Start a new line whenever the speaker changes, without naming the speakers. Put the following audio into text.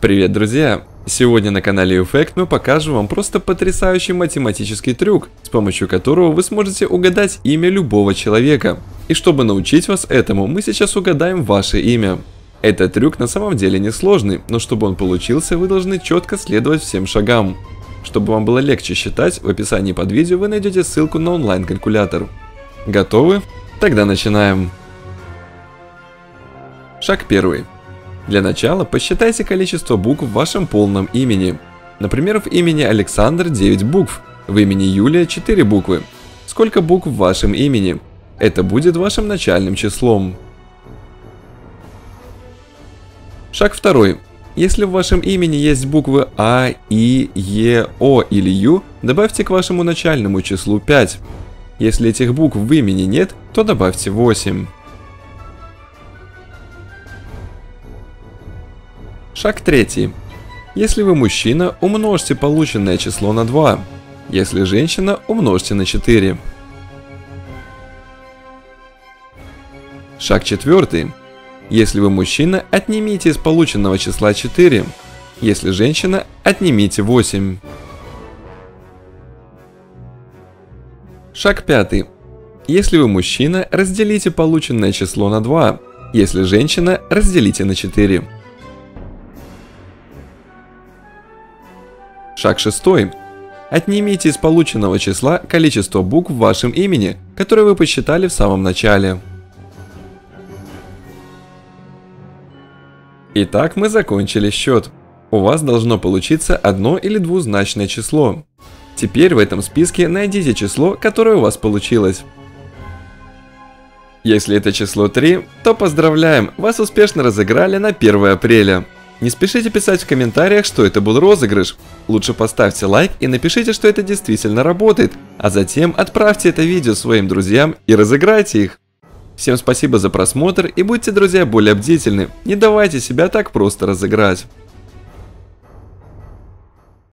Привет, друзья! Сегодня на канале Effect мы покажем вам просто потрясающий математический трюк, с помощью которого вы сможете угадать имя любого человека. И чтобы научить вас этому, мы сейчас угадаем ваше имя. Этот трюк на самом деле несложный, но чтобы он получился, вы должны четко следовать всем шагам. Чтобы вам было легче считать, в описании под видео вы найдете ссылку на онлайн-калькулятор. Готовы? Тогда начинаем. Шаг первый. Для начала посчитайте количество букв в вашем полном имени. Например, в имени Александр 9 букв, в имени Юлия 4 буквы. Сколько букв в вашем имени? Это будет вашим начальным числом. Шаг второй. Если в вашем имени есть буквы А, И, Е, О или Ю, добавьте к вашему начальному числу 5. Если этих букв в имени нет, то добавьте 8. Шаг третий. Если вы мужчина, умножьте полученное число на 2. Если женщина, умножьте на 4. Шаг четвертый. Если вы мужчина, отнимите из полученного числа 4. Если женщина, отнимите 8. Шаг пятый. Если вы мужчина, разделите полученное число на 2. Если женщина, разделите на 4. Шаг шестой. Отнимите из полученного числа количество букв в вашем имени, которое вы посчитали в самом начале. Итак, мы закончили счет. У вас должно получиться одно- или двузначное число. Теперь в этом списке найдите число, которое у вас получилось. Если это число 3, то поздравляем, вас успешно разыграли на 1 апреля. Не спешите писать в комментариях, что это был розыгрыш. Лучше поставьте лайк и напишите, что это действительно работает, а затем отправьте это видео своим друзьям и разыграйте их. Всем спасибо за просмотр и будьте, друзья, более бдительны, не давайте себя так просто разыграть.